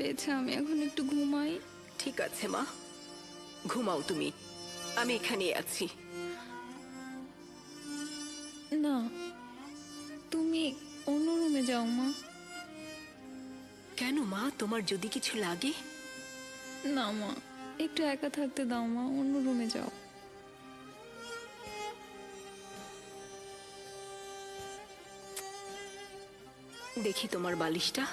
হয়েছে, আমি এখন একটু ঘুমাই। ঠিক আছে মা, ঘুমাও তুমি, আমি এখানেই আছি। না, তুমি অন্য রুমে যাও মা। কেন মা, তোমার যদি কিছু লাগে? না মা, একটু একা থাকতে দাও মা, অন্য রুমে যাও। দেখি তোমার বালিশটা।